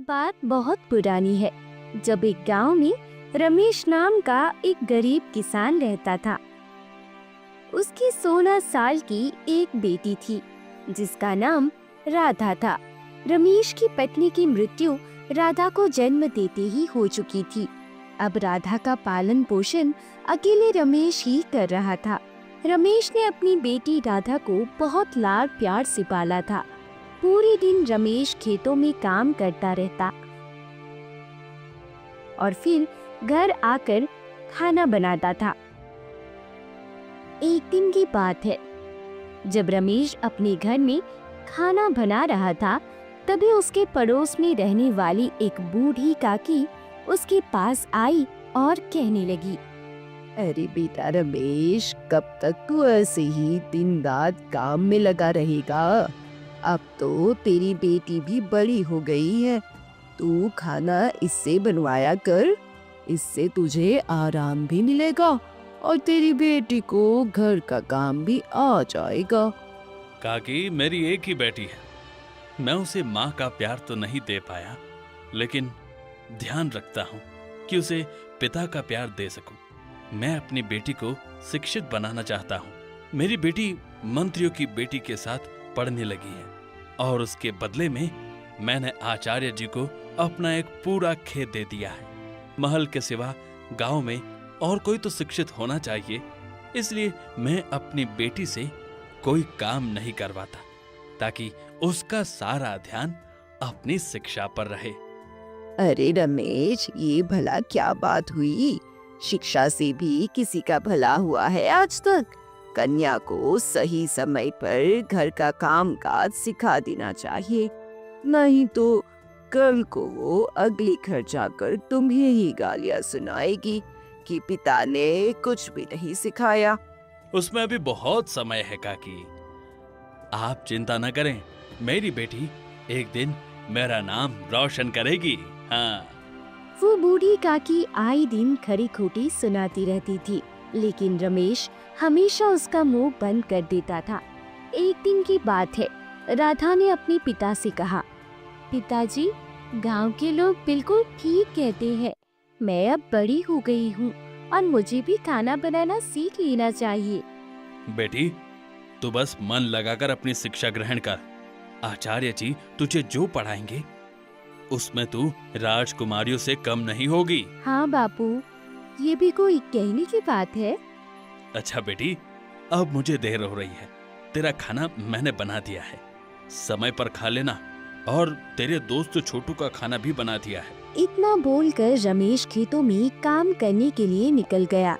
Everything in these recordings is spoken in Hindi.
बात बहुत पुरानी है, जब एक गांव में रमेश नाम का एक गरीब किसान रहता था। उसकी 16 साल की एक बेटी थी जिसका नाम राधा था। रमेश की पत्नी की मृत्यु राधा को जन्म देते ही हो चुकी थी। अब राधा का पालन पोषण अकेले रमेश ही कर रहा था। रमेश ने अपनी बेटी राधा को बहुत लाड प्यार से पाला था। पूरे दिन रमेश खेतों में काम करता रहता और फिर घर आकर खाना बनाता था। एक दिन की बात है, जब रमेश अपने घर में खाना बना रहा था, तभी उसके पड़ोस में रहने वाली एक बूढ़ी काकी उसके पास आई और कहने लगी, अरे बेटा रमेश, कब तक तू ऐसे ही दिन रात काम में लगा रहेगा? अब तो तेरी बेटी भी बड़ी हो गई है। तू खाना इससे बनवाया कर, इससे तुझे आराम भी मिलेगा और तेरी बेटी को घर का काम भी आ जाएगा। काकी, मेरी एक ही बेटी है। मैं उसे माँ का प्यार तो नहीं दे पाया, लेकिन ध्यान रखता हूँ कि उसे पिता का प्यार दे सकूं। मैं अपनी बेटी को शिक्षित बनाना चाहता हूँ। मेरी बेटी मंत्रियों की बेटी के साथ पढ़ने लगी है और उसके बदले में मैंने आचार्य जी को अपना एक पूरा खेत दे दिया है। महल के सिवा गांव में और कोई तो शिक्षित होना चाहिए, इसलिए मैं अपनी बेटी से कोई काम नहीं करवाता ताकि उसका सारा ध्यान अपनी शिक्षा पर रहे। अरे रमेश, ये भला क्या बात हुई? शिक्षा से भी किसी का भला हुआ है आज तक? कन्या को सही समय पर घर का काम काज सिखा देना चाहिए, नहीं तो कल को वो अगली घर जाकर तुम्हें ही गालियां सुनाएगी कि पिता ने कुछ भी नहीं सिखाया। उसमें अभी बहुत समय है काकी, आप चिंता न करें। मेरी बेटी एक दिन मेरा नाम रोशन करेगी। हाँ। वो बूढ़ी काकी आए दिन खरी खोटी सुनाती रहती थी, लेकिन रमेश हमेशा उसका मुंह बंद कर देता था। एक दिन की बात है, राधा ने अपने पिता से कहा, पिताजी, गांव के लोग बिल्कुल ठीक कहते हैं। मैं अब बड़ी हो गई हूँ और मुझे भी खाना बनाना सीख लेना चाहिए। बेटी, तू बस मन लगाकर अपनी शिक्षा ग्रहण कर। आचार्य जी तुझे जो पढ़ाएंगे उसमें तू राजकुमारियों से कम नहीं होगी। हाँ बापू, ये भी कोई कहने की बात है। अच्छा बेटी, अब मुझे देर हो रही है। तेरा खाना मैंने बना दिया है, समय पर खा लेना, और तेरे दोस्त छोटू का खाना भी बना दिया है। इतना बोलकर रमेश खेतों में काम करने के लिए निकल गया।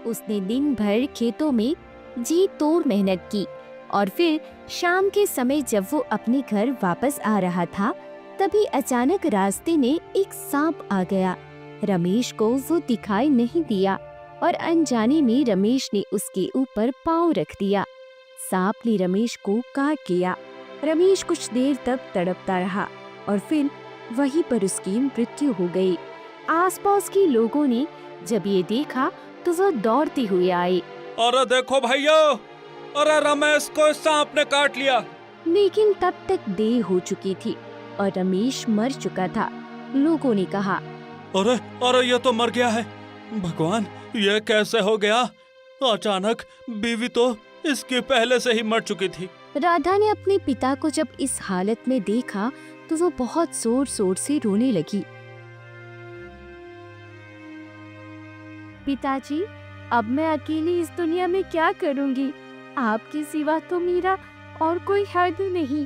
उसने दिन भर खेतों में जी तोड़ मेहनत की और फिर शाम के समय जब वो अपने घर वापस आ रहा था, तभी अचानक रास्ते में एक सांप आ गया। रमेश को वो दिखाई नहीं दिया और अनजाने में रमेश ने उसके ऊपर पाँव रख दिया। सांप ने रमेश को काट लिया। रमेश कुछ देर तक तड़पता रहा और फिर वहीं पर उसकी मृत्यु हो गई। आसपास के लोगों ने जब ये देखा तो वो दौड़ते हुए आए। अरे देखो भैया, अरे रमेश को सांप ने काट लिया। लेकिन तब तक देर हो चुकी थी और रमेश मर चुका था। लोगों ने कहा, अरे अरे ये तो मर गया है। भगवान, ये कैसे हो गया? अचानक बीवी तो इसके पहले से ही मर चुकी थी। राधा ने अपने पिता को जब इस हालत में देखा तो वो बहुत जोर जोर से रोने लगी। पिताजी, अब मैं अकेली इस दुनिया में क्या करूंगी? आपके सिवा तो मेरा और कोई है भी नहीं।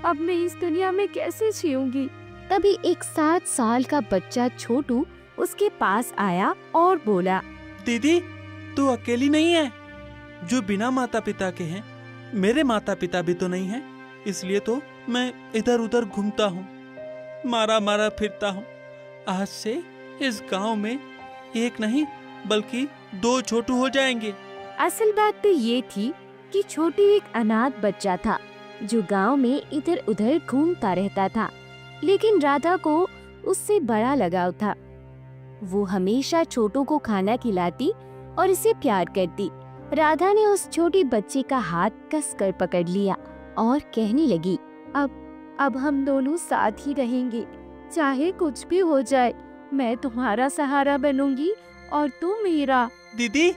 अब मैं इस दुनिया में कैसे जीऊंगी? तभी एक 7 साल का बच्चा छोटू उसके पास आया और बोला, दीदी, तू अकेली नहीं है जो बिना माता पिता के हैं। मेरे माता पिता भी तो नहीं है, इसलिए तो मैं इधर उधर घूमता हूँ, मारा मारा फिरता हूँ। आज से इस गांव में एक नहीं बल्कि 2 छोटू हो जाएंगे। असल बात तो ये थी कि छोटू एक अनाथ बच्चा था जो गांव में इधर उधर घूमता रहता था, लेकिन राधा को उससे बड़ा लगाव था। वो हमेशा छोटू को खाना खिलाती और इसे प्यार करती। राधा ने उस छोटी बच्ची का हाथ कसकर पकड़ लिया और कहने लगी, अब हम दोनों साथ ही रहेंगे, चाहे कुछ भी हो जाए। मैं तुम्हारा सहारा बनूंगी और तुम मेरा। दीदी,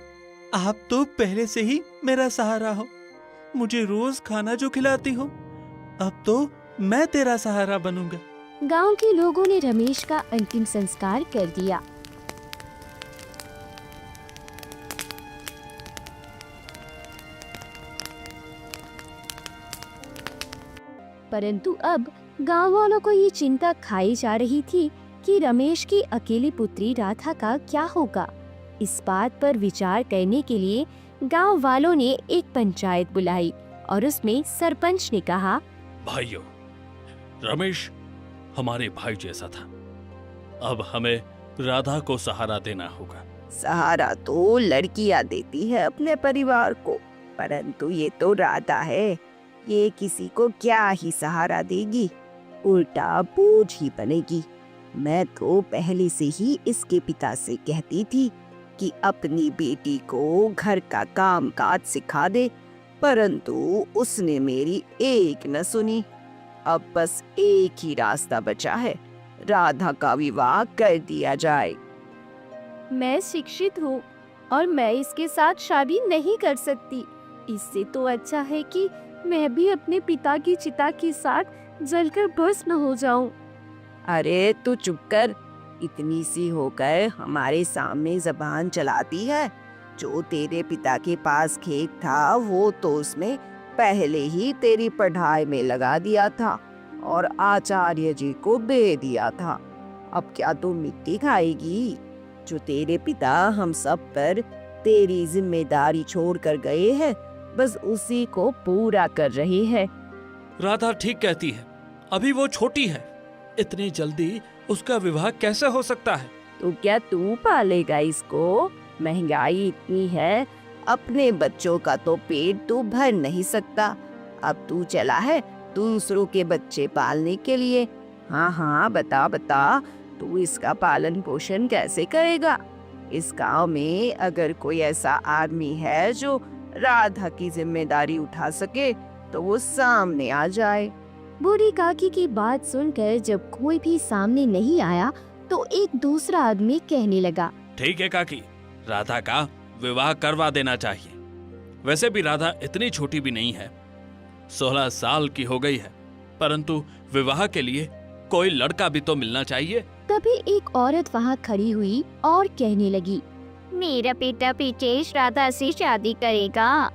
आप तो पहले से ही मेरा सहारा हो। मुझे रोज खाना जो खिलाती हो, अब तो मैं तेरा सहारा बनूंगा। गांव के लोगों ने रमेश का अंतिम संस्कार कर दिया। परंतु अब गांव वालों को ये चिंता खाई जा रही थी कि रमेश की अकेली पुत्री राधा का क्या होगा। इस बात पर विचार करने के लिए गांव वालों ने एक पंचायत बुलाई और उसमें सरपंच ने कहा, भाइयों, रमेश हमारे भाई जैसा था, अब हमें राधा को सहारा देना होगा। सहारा तो लड़कियां देती है अपने परिवार को, परंतु ये तो राधा है, ये किसी को क्या ही सहारा देगी, उल्टा बोझ ही बनेगी। मैं तो पहले से ही इसके पिता से कहती थी कि अपनी बेटी को घर का काम काज सिखा दे, परंतु उसने मेरी एक न सुनी। अब बस एक ही रास्ता बचा है, राधा का विवाह कर दिया जाए। मैं शिक्षित हूँ और मैं इसके साथ शादी नहीं कर सकती। इससे तो अच्छा है कि मैं भी अपने पिता की चिता के साथ जलकर भस्म हो जाऊं। अरे तू चुप कर, इतनी सी होकर हमारे सामने जबान चलाती है। जो तेरे पिता के पास खेत था वो तो उसमें पहले ही तेरी पढ़ाई में लगा दिया था और आचार्य जी को दे दिया था। अब क्या तू मिट्टी खाएगी? जो तेरे पिता हम सब पर तेरी जिम्मेदारी छोड़ कर गए हैं, बस उसी को पूरा कर रही है। राधा ठीक कहती है, अभी वो छोटी है, इतनी जल्दी उसका विवाह कैसे हो सकता है? तो क्या तू पालेगा इसको? महंगाई इतनी है, अपने बच्चों का तो पेट तू भर नहीं सकता। अब तू चला है दूसरों के बच्चे पालने के लिए। हाँ, बता, तू इसका पालन पोषण कैसे करेगा? इस गांव में अगर कोई ऐसा आदमी है जो राधा की जिम्मेदारी उठा सके तो वो सामने आ जाए। बूढ़ी काकी की बात सुनकर जब कोई भी सामने नहीं आया तो एक दूसरा आदमी कहने लगा, ठीक है काकी, राधा का विवाह करवा देना चाहिए। वैसे भी राधा इतनी छोटी भी नहीं है, 16 साल की हो गई है, परंतु विवाह के लिए कोई लड़का भी तो मिलना चाहिए। तभी एक औरत वहाँ खड़ी हुई और कहने लगी, मेरा बेटा ब्रिजेश राधा से शादी करेगा।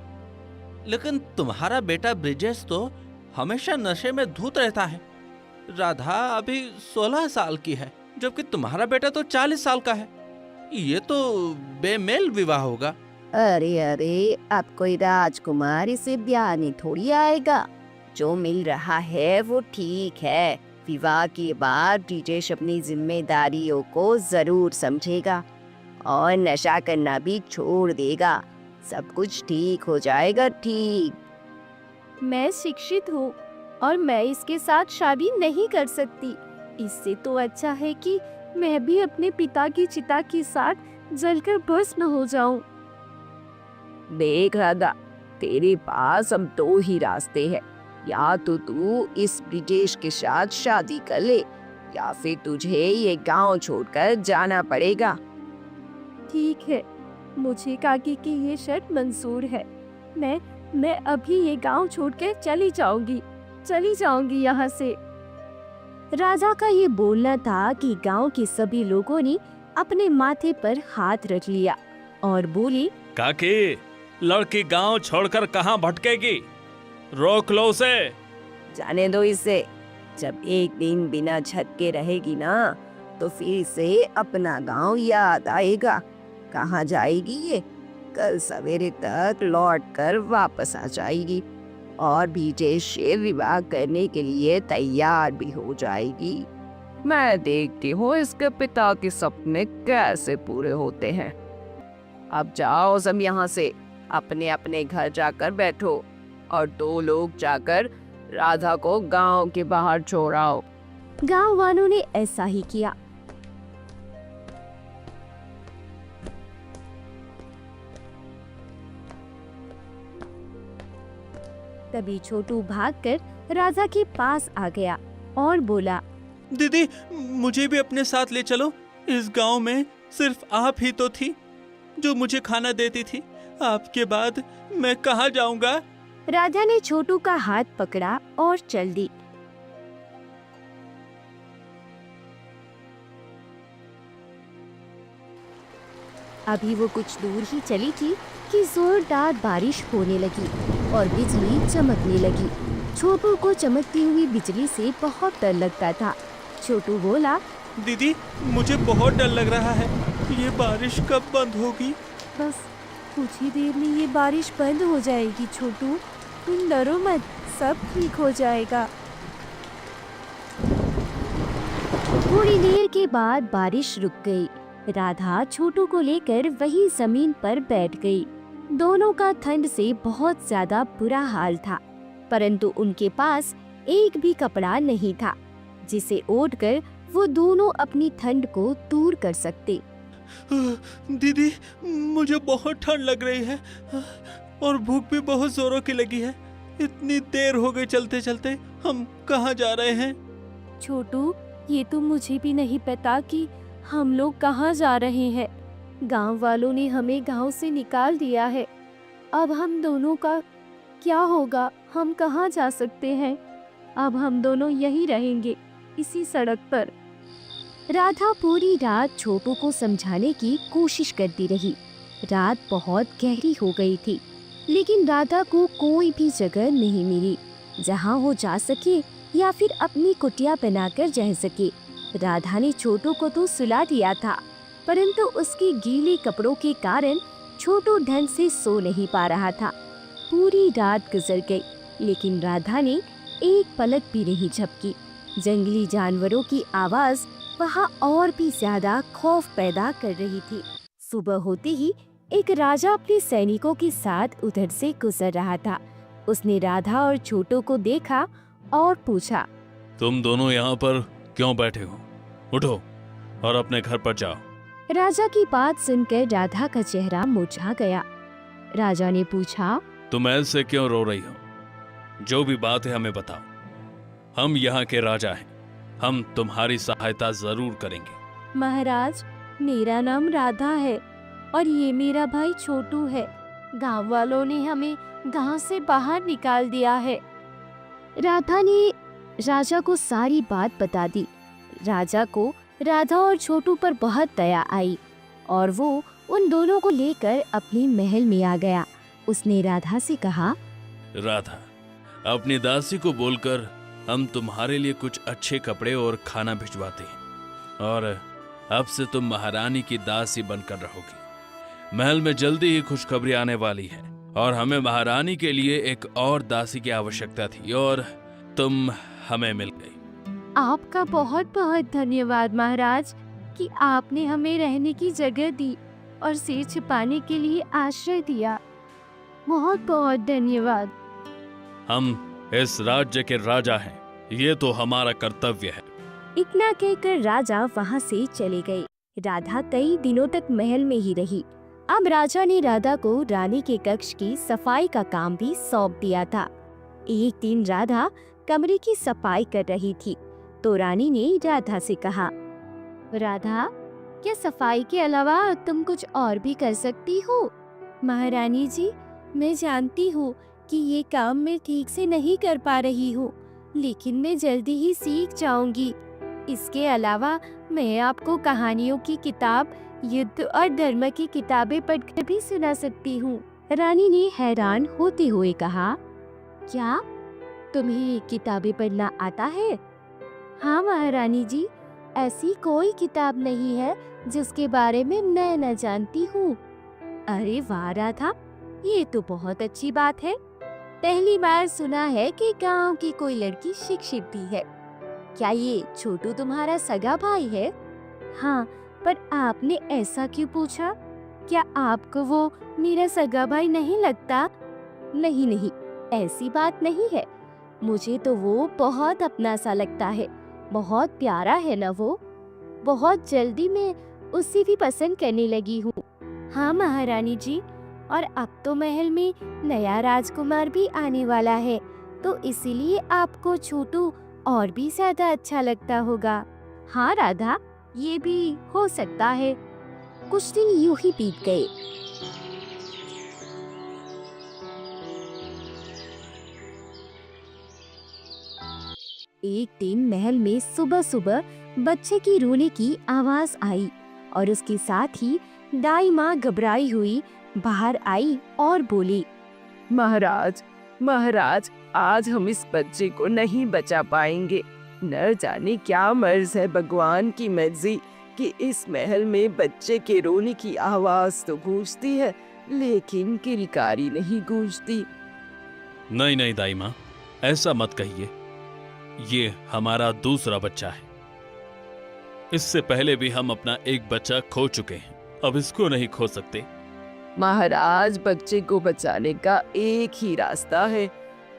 लेकिन तुम्हारा बेटा ब्रिजेश तो हमेशा नशे में धुत रहता है। राधा अभी 16 साल की है, जबकि तुम्हारा बेटा तो 40 साल का है। ये तो बेमेल विवाह होगा। अरे, अब कोई राजकुमार इसे ब्याने थोड़ी आएगा। जो मिल रहा है वो ठीक है। विवाह के बाद ब्रिजेश अपनी जिम्मेदारियों को जरूर समझेगा और नशा करना भी छोड़ देगा। सब कुछ ठीक हो जाएगा। ठीक। मैं शिक्षित हूँ और मैं इसके साथ शादी नहीं कर सकती। इससे तो अच्छा है कि मैं भी अपने पिता की चिता के साथ जलकर भस्म हो जाऊं। देख राधा, तेरे पास अब 2 ही रास्ते हैं। या तो तू इस ब्रिजेश के साथ शादी कर ले या फिर तुझे ये गांव छोड़कर जाना पड़ेगा। ठीक है, मुझे काकी की ये शर्त मंजूर है। मैं अभी ये गांव छोड़कर चली जाऊंगी यहाँ से। राजा का ये बोलना था कि गांव के सभी लोगों ने अपने माथे पर हाथ रख लिया और बोली, काकी, लड़की गांव छोड़कर कहाँ भटकेगी? रोक लो उसे। जाने दो इसे। जब एक दिन बिना छत के रहेगी ना, तो फिर इसे अपना गांव याद आएगा। कहाँ जाएगी ये? कल सवेरे तक लौट कर वापस आ जाएगी और ब्रिजेश से विवाह करने के लिए तैयार भी हो जाएगी। मैं देखती हूँ इसके पिता के सपने कैसे पूरे होते हैं। अब जाओ सब यहाँ से, अपने अपने घर जाकर बैठो और 2 लोग जाकर राधा को गांव के बाहर छोड़ाओ। गांव वालों ने ऐसा ही किया। तभी छोटू भागकर राधा के पास आ गया और बोला, दीदी, मुझे भी अपने साथ ले चलो। इस गांव में सिर्फ आप ही तो थी जो मुझे खाना देती थी। आपके बाद मैं कहाँ जाऊंगा? राधा ने छोटू का हाथ पकड़ा और चल दी। अभी वो कुछ दूर ही चली थी कि जोरदार बारिश होने लगी और बिजली चमकने लगी। छोटू को चमकती हुई बिजली से बहुत डर लगता था। छोटू बोला, दीदी, मुझे बहुत डर लग रहा है। ये बारिश कब बंद होगी? बस कुछ ही देर में ये बारिश बंद हो जाएगी छोटू, तुम डरो मत, सब ठीक हो जाएगा। थोड़ी देर के बाद बारिश रुक गई। राधा छोटू को लेकर वही जमीन पर बैठ गई। दोनों का ठंड से बहुत ज्यादा बुरा हाल था, परंतु उनके पास एक भी कपड़ा नहीं था जिसे ओढ़कर वो दोनों अपनी ठंड को दूर कर सकते। दीदी, मुझे बहुत ठंड लग रही है और भूख भी बहुत जोरों की लगी है। इतनी देर हो गई चलते चलते। हम कहाँ जा रहे हैं? छोटू, ये तो मुझे भी नहीं पता कि हम लोग कहाँ जा रहे हैं। गांव वालों ने हमें गांव से निकाल दिया है। अब हम दोनों का क्या होगा? हम कहाँ जा सकते हैं? अब हम दोनों यहीं रहेंगे, इसी सड़क पर। राधा पूरी रात छोटू को समझाने की कोशिश करती रही। रात बहुत गहरी हो गई थी, लेकिन राधा को कोई भी जगह नहीं मिली जहां वो जा सके या फिर अपनी कुटिया बनाकर रह सके। राधा ने छोटू को तो सुला दिया था, परंतु उसके गीले कपड़ों के कारण छोटू ढंग से सो नहीं पा रहा था। पूरी रात गुजर गई, लेकिन राधा ने एक पलक भी नहीं झपकी। जंगली जानवरों की आवाज वहाँ और भी ज्यादा खौफ पैदा कर रही थी। सुबह होते ही एक राजा अपने सैनिकों के साथ उधर से गुजर रहा था। उसने राधा और छोटू को देखा और पूछा, तुम दोनों यहाँ पर क्यों बैठे हो? उठो और अपने घर पर जाओ। राजा की बात सुनकर राधा का चेहरा मुरझा गया। राजा ने पूछा, तुम ऐसे क्यों रो रही हो? जो भी बात है हमें बताओ। हम यहाँ के राजा हैं, हम तुम्हारी सहायता जरूर करेंगे। महाराज, मेरा नाम राधा है और ये मेरा भाई छोटू है। गांव वालों ने हमें गांव से बाहर निकाल दिया है। राधा ने राजा को सारी बात बता दी। राजा को राधा और छोटू पर बहुत दया आई और वो उन दोनों को लेकर अपने महल में आ गया। उसने राधा से कहा, राधा, अपनी दासी को बोलकर हम तुम्हारे लिए कुछ अच्छे कपड़े और खाना भिजवाते हैं और अब से तुम महारानी की दासी बनकर रहोगी। महल में जल्दी ही खुशखबरी आने वाली है और हमें महारानी के लिए एक और दासी की आवश्यकता थी और तुम हमें मिल गई। आपका बहुत बहुत धन्यवाद महाराज कि आपने हमें रहने की जगह दी और सिर छिपाने के लिए आश्रय दिया। बहुत बहुत धन्यवाद। हम इस राज्य के राजा हैं, ये तो हमारा कर्तव्य है। इतना कहकर राजा वहाँ से चले गए। राधा कई दिनों तक महल में ही रही। अब राजा ने राधा को रानी के कक्ष की सफाई का काम भी सौंप दिया था। एक दिन राधा कमरे की सफाई कर रही थी तो रानी ने राधा से कहा, राधा, क्या सफाई के अलावा तुम कुछ और भी कर सकती हो? महारानी जी, मैं जानती हूँ कि ये काम मैं ठीक से नहीं कर पा रही हूँ, लेकिन मैं जल्दी ही सीख जाऊंगी। इसके अलावा मैं आपको कहानियों की किताब, युद्ध और धर्म की किताबें पढ़कर भी सुना सकती हूँ। रानी ने हैरान होते हुए कहा, क्या तुम्हें किताबें पढ़ना आता है? हाँ महारानी जी, ऐसी कोई किताब नहीं है जिसके बारे में मैं न जानती हूँ। अरे वाह राधा, ये तो बहुत अच्छी बात है। पहली बार सुना है कि गांव की कोई लड़की शिक्षित भी है। क्या ये छोटू तुम्हारा सगा भाई है? हाँ, पर आपने ऐसा क्यों पूछा? क्या आपको वो मेरा सगा भाई नहीं लगता? नहीं नहीं, ऐसी बात नहीं है। मुझे तो वो बहुत अपना सा लगता है। बहुत प्यारा है ना वो। बहुत जल्दी मैं उसे भी पसंद करने लगी हूँ। हाँ महारानी जी, और अब तो महल में नया राजकुमार भी आने वाला है, तो इसीलिए आपको छोटू और भी ज्यादा अच्छा लगता होगा। हाँ राधा, ये भी हो सकता है। कुछ दिन यूं ही बीत गए। एक दिन महल में सुबह सुबह बच्चे की रोने की आवाज आई और उसके साथ ही दाई माँ घबराई हुई बाहर आई और बोली, महाराज, महाराज, आज हम इस बच्चे को नहीं बचा पाएंगे। न जाने क्या मर्ज है भगवान की मर्जी कि इस महल में बच्चे के रोने की आवाज तो गूंजती है, लेकिन किलकारी नहीं गूंजती। नहीं नहीं दाई माँ, ऐसा मत कहिए। ये हमारा दूसरा बच्चा है। इससे पहले भी हम अपना एक बच्चा खो चुके हैं, अब इसको नहीं खो सकते। महाराज, बच्चे को बचाने का एक ही रास्ता है,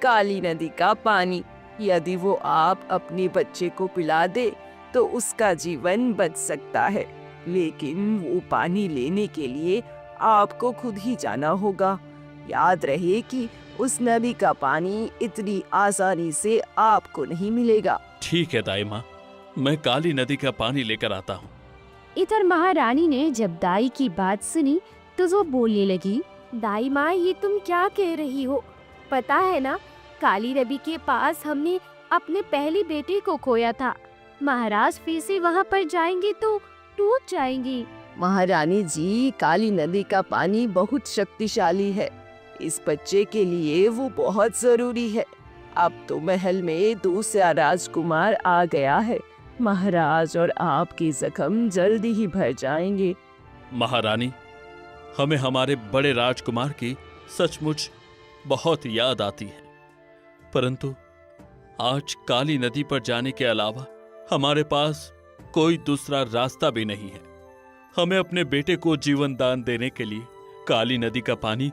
काली नदी का पानी। यदि वो आप अपने बच्चे को पिला दे तो उसका जीवन बच सकता है, लेकिन वो पानी लेने के लिए आपको खुद ही जाना होगा। याद रहे कि उस नदी का पानी इतनी आसानी से आपको नहीं मिलेगा। ठीक है दाई माँ, मैं काली नदी का पानी लेकर आता हूँ। इधर महारानी ने जब दाई की बात सुनी तो वो बोलने लगी, दाई माँ, ये तुम क्या कह रही हो? पता है ना, काली नदी के पास हमने अपने पहले बेटे को खोया था। महाराज फिर से वहाँ पर जाएंगे तो टूट जाएंगे। महारानी जी, काली नदी का पानी बहुत शक्तिशाली है। इस बच्चे के लिए वो बहुत जरूरी है। अब तो महल में दूसरा राजकुमार आ गया है। महाराज और आपके जख्म जल्दी ही भर जाएंगे। महारानी, हमें हमारे बड़े राजकुमार की सचमुच बहुत याद आती है, परंतु आज काली नदी पर जाने के अलावा हमारे पास कोई दूसरा रास्ता भी नहीं है। हमें अपने बेटे को जीवन दान देने के लिए काली नदी का पानी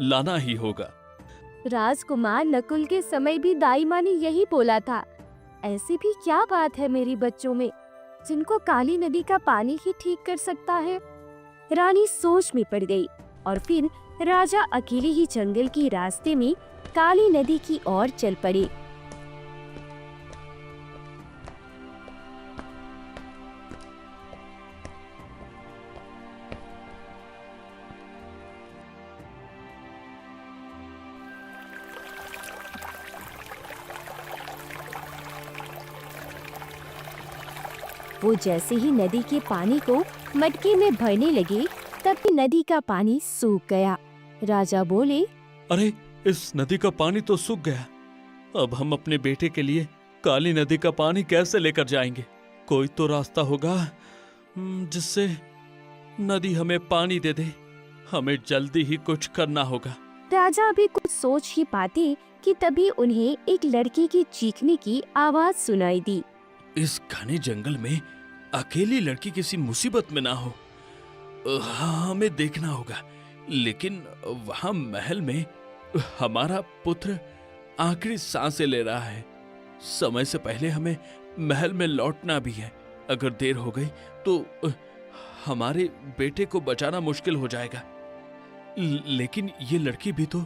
लाना ही होगा। राजकुमार नकुल के समय भी दाई माँ ने यही बोला था। ऐसी भी क्या बात है मेरे बच्चों में जिनको काली नदी का पानी ही ठीक कर सकता है? रानी सोच में पड़ गई और फिर राजा अकेले ही जंगल के रास्ते में काली नदी की ओर चल पड़े। वो जैसे ही नदी के पानी को मटके में भरने लगे, तभी नदी का पानी सूख गया। राजा बोले, अरे, इस नदी का पानी तो सूख गया। अब हम अपने बेटे के लिए काली नदी का पानी कैसे लेकर जाएंगे? कोई तो रास्ता होगा जिससे नदी हमें पानी दे दे। हमें जल्दी ही कुछ करना होगा। राजा अभी कुछ सोच ही पाते कि तभी उन्हें एक लड़की की चीखने की आवाज सुनाई दी। इस घने जंगल में अकेली लड़की किसी मुसीबत में ना हो। हमें देखना होगा, लेकिन वहां महल में हमारा पुत्र आखिरी सांसें ले रहा है। समय से पहले हमें महल में लौटना भी है। अगर देर हो गई तो हमारे बेटे को बचाना मुश्किल हो जाएगा। लेकिन ये लड़की भी तो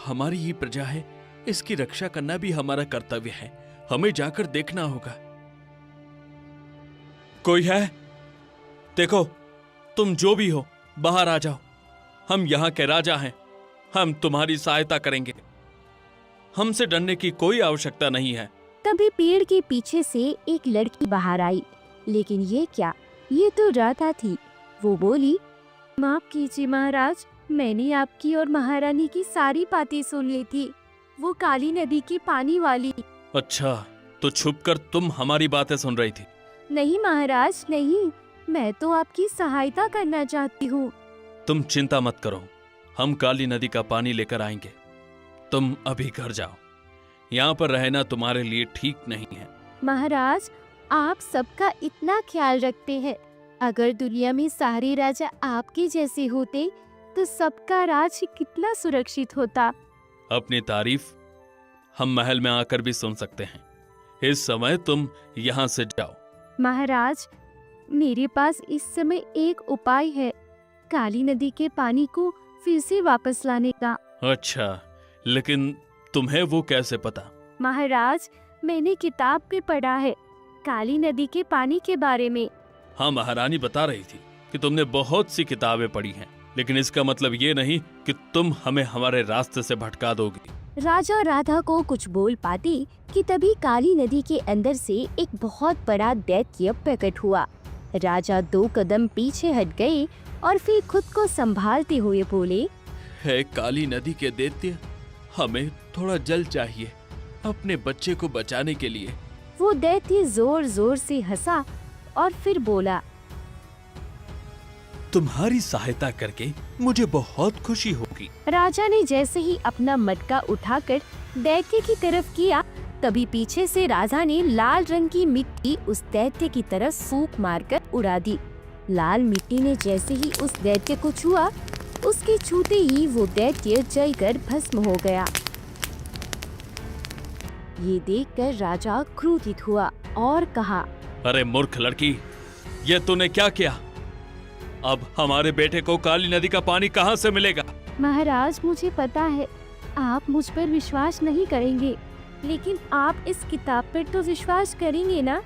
हमारी ही प्रजा है, इसकी रक्षा करना भी हमारा कर्तव्य है। हमें जाकर देखना होगा। कोई है? देखो, तुम जो भी हो बाहर आ जाओ। हम यहाँ के राजा हैं, हम तुम्हारी सहायता करेंगे। हमसे डरने की कोई आवश्यकता नहीं है। तभी पेड़ के पीछे से एक लड़की बाहर आई, लेकिन ये क्या, ये तो राधा थी। वो बोली, माफ कीजिए महाराज, मैंने आपकी और महारानी की सारी बातें सुन ली थी। वो काली नदी की पानी वाली। अच्छा, तो छुपकर तुम हमारी बातें सुन रही थी? नहीं महाराज, नहीं, मैं तो आपकी सहायता करना चाहती हूँ। तुम चिंता मत करो, हम काली नदी का पानी लेकर आएंगे। तुम अभी घर जाओ, यहाँ पर रहना तुम्हारे लिए ठीक नहीं है। महाराज, आप सबका इतना ख्याल रखते हैं। अगर दुनिया में सारे राजा आपके जैसे होते तो सबका राज कितना सुरक्षित होता। अपनी तारीफ हम महल में आकर भी सुन सकते हैं। इस समय तुम यहाँ से जाओ। महाराज, मेरे पास इस समय एक उपाय है। काली नदी के पानी को फिर से वापस लाने का। अच्छा, लेकिन तुम्हें वो कैसे पता? महाराज, मैंने किताब में पढ़ा है काली नदी के पानी के बारे में। हाँ, महारानी बता रही थी कि तुमने बहुत सी किताबें पढ़ी हैं, लेकिन इसका मतलब ये नहीं कि तुम हमें हमारे रास्ते से भटका दोगी। राजा राधा को कुछ बोल पाती कि तभी काली नदी के अंदर से एक बहुत बड़ा दैत्य प्रकट हुआ। राजा 2 कदम पीछे हट गए और फिर खुद को संभालते हुए बोले, है काली नदी के दैत्य, हमें थोड़ा जल चाहिए अपने बच्चे को बचाने के लिए। वो दैत्य जोर जोर से हंसा और फिर बोला, तुम्हारी सहायता करके मुझे बहुत खुशी होगी। राजा ने जैसे ही अपना मटका उठाकर दैत्य की तरफ किया, तभी पीछे से राजा ने लाल रंग की मिट्टी उस दैत्य की तरफ फूंक मारकर उड़ा दी। लाल मिट्टी ने जैसे ही उस दैत्य को छुआ, उसके छूते ही वो दैत्य जलकर भस्म हो गया। ये देखकर राजा क्रोधित हुआ और कहा, अरे मूर्ख लड़की, ये तूने क्या किया? अब हमारे बेटे को काली नदी का पानी कहाँ से मिलेगा? महाराज, मुझे पता है आप मुझ पर विश्वास नहीं करेंगे, लेकिन आप इस किताब पर तो विश्वास करेंगे ना?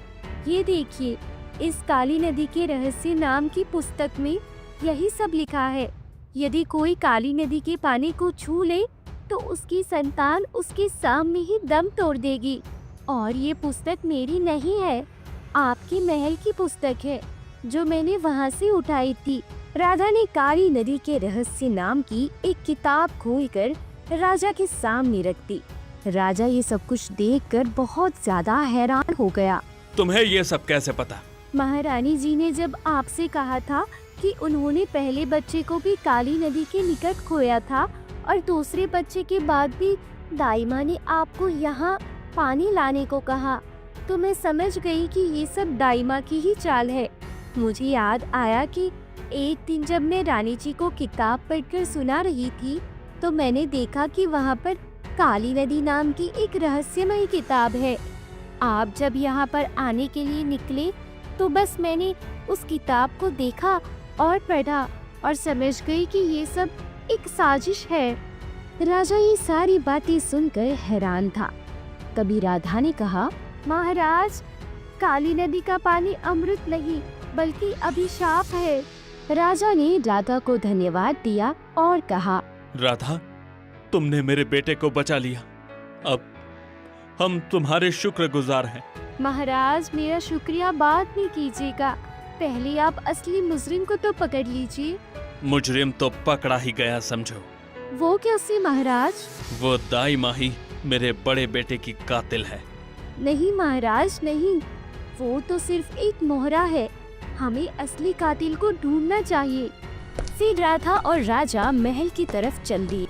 ये देखिए, इस काली नदी के रहस्य नाम की पुस्तक में यही सब लिखा है। यदि कोई काली नदी के पानी को छू ले तो उसकी संतान उसके सामने ही दम तोड़ देगी। और ये पुस्तक मेरी नहीं है, आपके महल की पुस्तक है जो मैंने वहाँ से उठाई थी। राधा ने काली नदी के रहस्य नाम की एक किताब खोलकर राजा के सामने रख दी। राजा ये सब कुछ देखकर बहुत ज्यादा हैरान हो गया। तुम्हें ये सब कैसे पता? महारानी जी ने जब आपसे कहा था कि उन्होंने पहले बच्चे को भी काली नदी के निकट खोया था और दूसरे बच्चे के बाद भी दाई माँ ने आपको यहाँ पानी लाने को कहा, तो मैं समझ गई कि ये सब दाई माँ की ही चाल है। मुझे याद आया कि एक दिन जब मैं रानी जी को किताब पढ़कर सुना रही थी, तो मैंने देखा कि वहाँ पर काली नदी नाम की एक रहस्यमयी किताब है। आप जब यहाँ पर आने के लिए निकले तो बस मैंने उस किताब को देखा और पढ़ा और समझ गई कि ये सब एक साजिश है। राजा ये सारी बातें सुनकर हैरान था। तभी राधा ने कहा, महाराज, काली नदी का पानी अमृत नहीं बल्कि अभिशाप है। राजा ने राधा को धन्यवाद दिया और कहा, राधा, तुमने मेरे बेटे को बचा लिया। अब हम तुम्हारे शुक्रगुजार हैं। महाराज, मेरा शुक्रिया बाद में कीजिएगा, पहले आप असली मुजरिम को तो पकड़ लीजिए। मुजरिम तो पकड़ा ही गया समझो। वो कैसे महाराज? वो दाई माही मेरे बड़े बेटे की कातिल है। नहीं महाराज नहीं, वो तो सिर्फ एक मोहरा है। हमें असली कातिल को ढूंढना चाहिए। फिर राधा और राजा महल की तरफ चल दिए।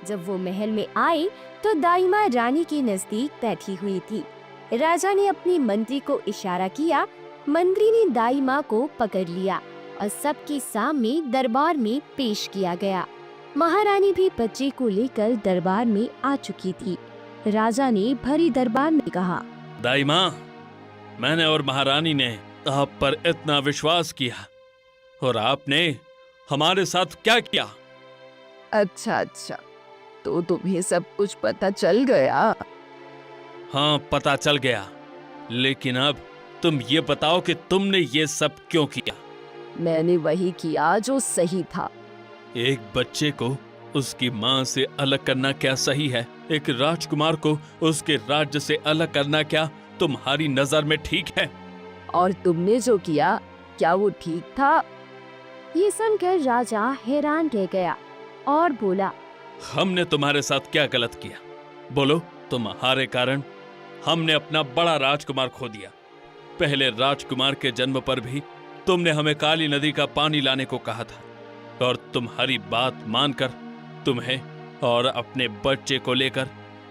जब वो महल में आए तो दाइमा रानी के नजदीक बैठी हुई थी। राजा ने अपनी मंत्री को इशारा किया। मंत्री ने दाइमा को पकड़ लिया और सबके सामने दरबार में पेश किया गया। महारानी भी बच्चे को लेकर दरबार में आ चुकी थी। राजा ने भरी दरबार में कहा, दाइमा, मैंने और महारानी ने आप पर इतना विश्वास किया और आपने हमारे साथ क्या किया? अच्छा, तो तुम्हें सब कुछ पता चल गया? हाँ, पता चल गया, लेकिन अब तुम ये बताओ कि तुमने ये सब क्यों किया? मैंने वही किया जो सही था। एक बच्चे को उसकी माँ से अलग करना क्या सही है? एक राजकुमार को उसके राज्य से अलग करना क्या तुम्हारी नजर में ठीक है? और तुमने जो किया, क्या वो ठीक था? ये सुनकर राजा हैरान रह गया और बोला, हमने तुम्हारे साथ क्या गलत किया? बोलो। तुम्हारे कारण हमने अपना बड़ा राजकुमार खो दिया। पहले राजकुमार के जन्म पर भी तुमने हमें काली नदी का पानी लाने को कहा था और तुम्हारी बात मानकर तुम्हें और अपने बच्चे को लेकर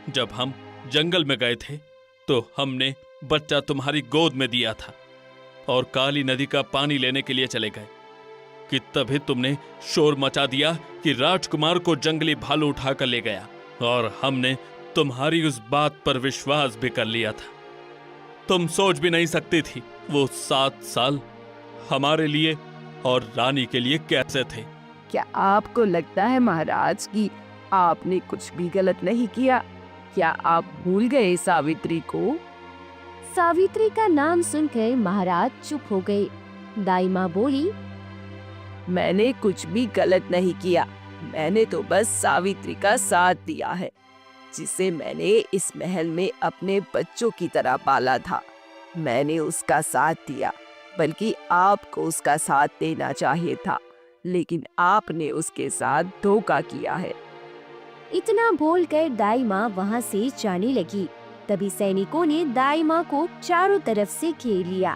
जब हम जंगल में गए थे तो हमने बच्चा तुम्हारी गोद में दिया था और काली नदी का पानी लेने के लिए चले गए कि तभी तुमने शोर मचा दिया कि राजकुमार को जंगली भालू उठाकर ले गया और हमने तुम्हारी उस बात पर विश्वास भी कर लिया था। तुम सोच भी नहीं सकती थी वो 7 साल हमारे लिए और रानी के लिए कैसे थे। क्या आपको लगता है महाराज कि आपने कुछ भी गलत नहीं किया? क्या आप भूल गए सावित्री को? सावित्री का नाम सुनकर महाराज चुप हो गए। दाई माँ बोली, मैंने कुछ भी गलत नहीं किया। मैंने तो बस सावित्री का साथ दिया है, जिसे मैंने इस महल में अपने बच्चों की तरह पाला था। मैंने उसका साथ दिया, बल्कि आपको उसका साथ देना चाहिए था, लेकिन आपने उसके साथ धोखा किया है। इतना बोलकर दाई माँ वहाँ से जाने लगी। तभी सैनिकों ने दाई माँ को चारों तरफ से घेर लिया।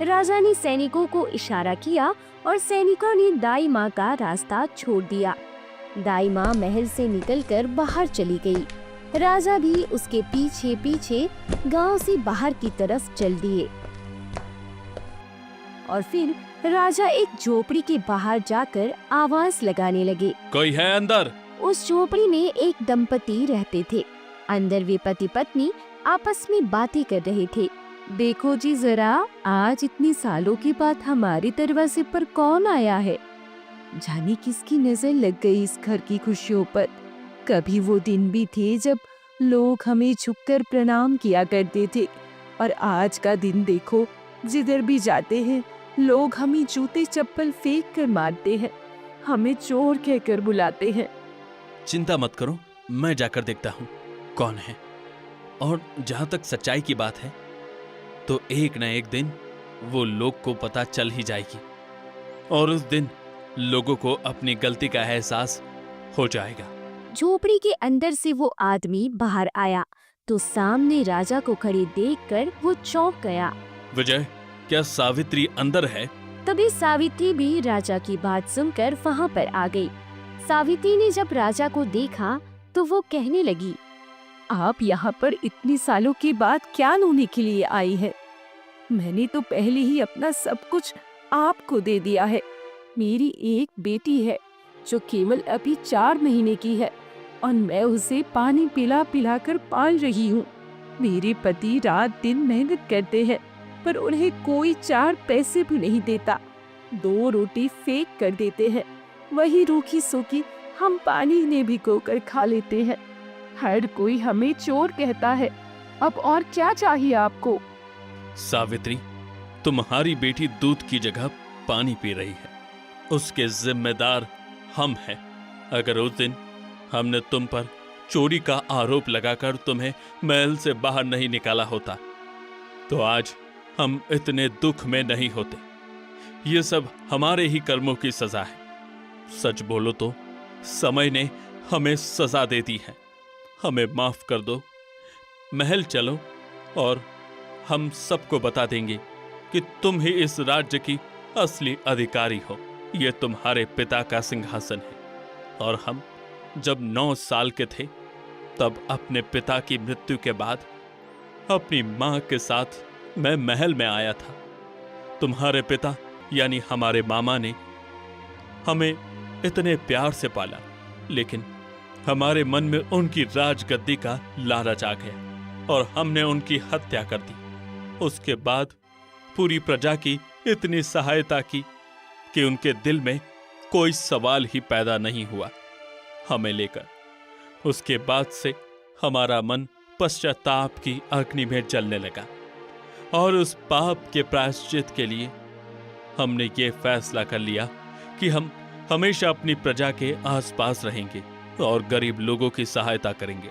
राजा ने सैनिकों को इशारा किया और सैनिकों ने दाई माँ का रास्ता छोड़ दिया। दाई माँ महल से निकलकर बाहर चली गई। राजा भी उसके पीछे पीछे गांव से बाहर की तरफ चल दिए और फिर राजा एक झोपड़ी के बाहर जाकर आवाज लगाने लगे। कोई है अंदर? उस झोपड़ी में एक दंपति रहते थे। अंदर वे पति पत्नी आपस में बातें कर रहे थे। देखो जी जरा, आज इतनी सालों के बाद हमारे दरवाजे पर कौन आया है? जाने किसकी नजर लग गई इस घर की खुशियों पर। कभी वो दिन भी थे जब लोग हमें झुककर प्रणाम किया करते थे, और आज का दिन देखो, जिधर भी जाते हैं लोग हमें जूते चप्पल फेंक कर मारते हैं, हमें चोर कहकर बुलाते हैं। चिंता मत करो, मैं जाकर देखता हूँ कौन है। और जहां तक सच्चाई की बात है तो एक न एक दिन वो लोग को पता चल ही जाएगी और उस दिन लोगों को अपनी गलती का एहसास हो जाएगा। झोपड़ी के अंदर से वो आदमी बाहर आया तो सामने राजा को खड़े देखकर वो चौंक गया। विजय, क्या सावित्री अंदर है? तभी सावित्री भी राजा की बात सुनकर वहाँ पर आ गई। सावित्री ने जब राजा को देखा तो वो कहने लगी, आप यहाँ पर इतने सालों के बाद क्या ढूंढने के लिए आई है? मैंने तो पहले ही अपना सब कुछ आपको दे दिया है। मेरी एक बेटी है जो केवल अभी 4 महीने की है और मैं उसे पानी पिला पिला कर पाल रही हूँ। मेरे पति रात दिन मेहनत करते हैं पर उन्हें कोई 4 पैसे भी नहीं देता। 2 रोटी फेंक कर देते हैं, वही रूखी सूखी हम पानी में भिगोकर खा लेते हैं। हर कोई हमें चोर कहता है। अब और क्या चाहिए आपको? सावित्री, तुम्हारी बेटी दूध की जगह पानी पी रही है, उसके जिम्मेदार हम हैं। अगर उस दिन हमने तुम पर चोरी का आरोप लगाकर तुम्हें महल से बाहर नहीं निकाला होता तो आज हम इतने दुख में नहीं होते। ये सब हमारे ही कर्मों की सजा है। सच बोलो तो समय ने हमें सजा दे दी है। हमें माफ कर दो। महल चलो और हम सबको बता देंगे कि तुम ही इस राज्य की असली अधिकारी हो। ये तुम्हारे पिता का सिंहासन है और हम जब 9 साल के थे तब अपने पिता की मृत्यु के बाद अपनी माँ के साथ मैं महल में आया था। तुम्हारे पिता यानी हमारे मामा ने हमें इतने प्यार से पाला, लेकिन हमारे मन में उनकी राजगद्दी का लालच आ गया और हमने उनकी हत्या कर दी। उसके बाद पूरी प्रजा की इतनी सहायता की कि उनके दिल में कोई सवाल ही पैदा नहीं हुआ हमें लेकर। उसके बाद से हमारा मन पश्चाताप की अग्नि में जलने लगा और उस पाप के प्रायश्चित के लिए हमने ये फैसला कर लिया कि हम हमेशा अपनी प्रजा के आसपास रहेंगे और गरीब लोगों की सहायता करेंगे।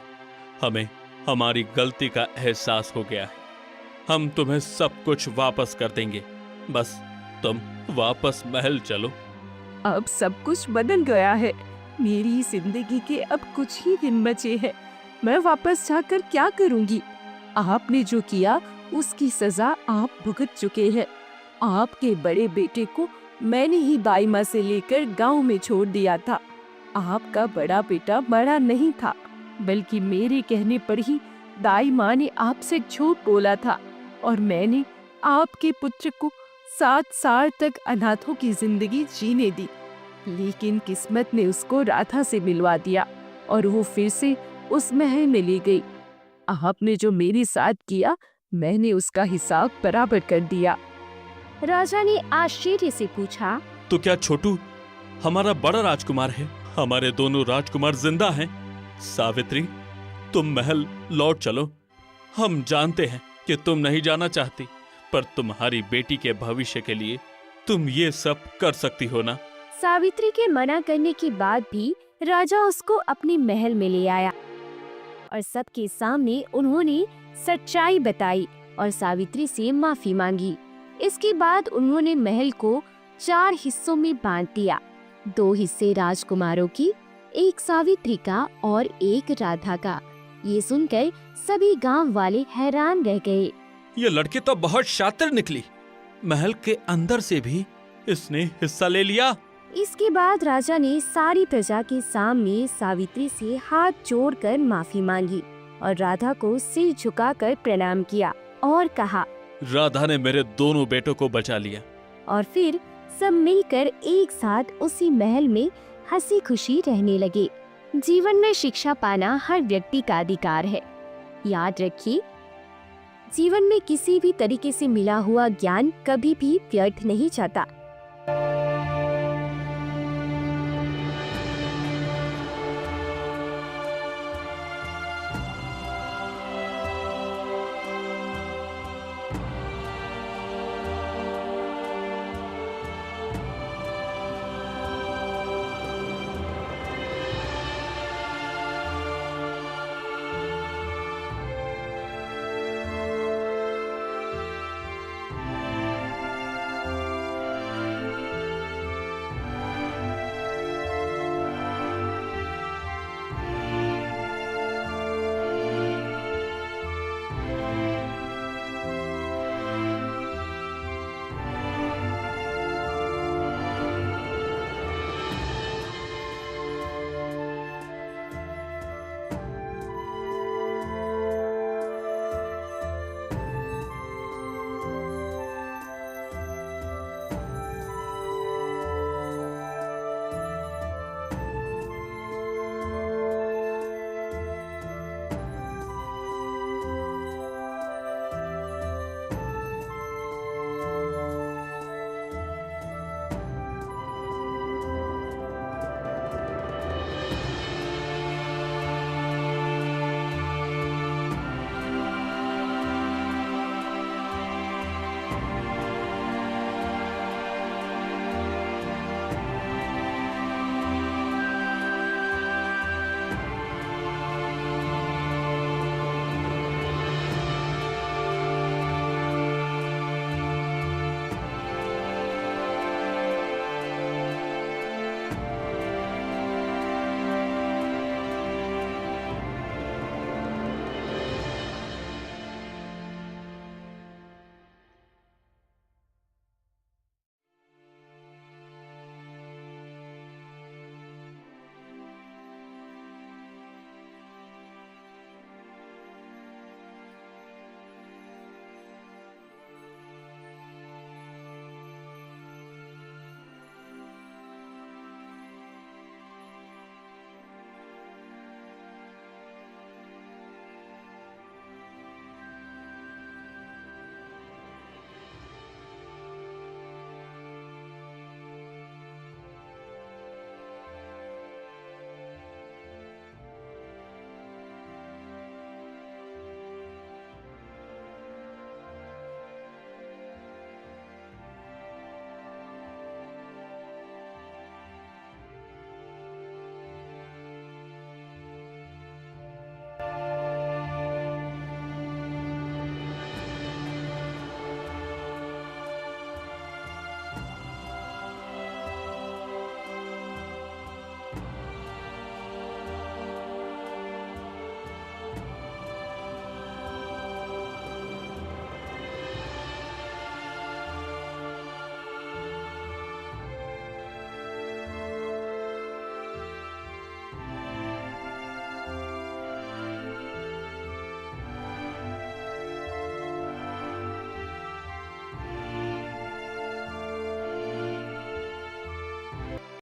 हमें हमारी गलती का एहसास हो गया है। हम तुम्हें सब कुछ वापस कर देंगे, बस तुम वापस महल चलो। अब सब कुछ बदल गया है। मेरी जिंदगी के अब कुछ ही दिन बचे हैं। मैं वापस जाकर क्या करूंगी? आपने जो किया उसकी सजा आप भुगत चुके हैं। आपके बड़े बेटे को मैंने ही दाई माँ से लेकर गांव में छोड़ दिया था। आपका बड़ा बेटा बड़ा नहीं था, बल्कि मेरे कहने पर ही दाई माँ ने आपसे झूठ बोला था और मैंने आपके पुत्र को 7 साल तक अनाथों की जिंदगी जीने दी। लेकिन किस्मत ने उसको राधा से मिलवा दिया और वो फिर से उस महल में ले गई। आपने जो मेरे साथ किया, मैंने उसका हिसाब बराबर कर दिया। राजा ने आश्चर्य से पूछा, तो क्या छोटू हमारा बड़ा राजकुमार है? हमारे दोनों राजकुमार जिंदा हैं। सावित्री, तुम महल लौट चलो। हम जानते हैं कि तुम नहीं जाना चाहती, पर तुम्हारी बेटी के भविष्य के लिए तुम ये सब कर सकती हो ना? सावित्री के मना करने के बाद भी राजा उसको अपने महल में ले आया और सबके सामने उन्होंने सच्चाई बताई और सावित्री से माफी मांगी। इसके बाद उन्होंने महल को 4 हिस्सों में बांट दिया। 2 हिस्से राजकुमारों की, 1 सावित्री का और 1 राधा का। ये सुनकर सभी गांव वाले हैरान रह गए। ये लड़की तो बहुत शातिर निकली। महल के अंदर से भी इसने हिस्सा ले लिया। इसके बाद राजा ने सारी प्रजा के सामने सावित्री से हाथ जोड़कर माफी मांगी और राधा को सिर झुकाकर प्रणाम किया और कहा, राधा ने मेरे दोनों बेटों को बचा लिया। और फिर सब मिलकर एक साथ उसी महल में हंसी खुशी रहने लगे। जीवन में शिक्षा पाना हर व्यक्ति का अधिकार है। याद रखिए, जीवन में किसी भी तरीके से मिला हुआ ज्ञान कभी भी व्यर्थ नहीं जाता।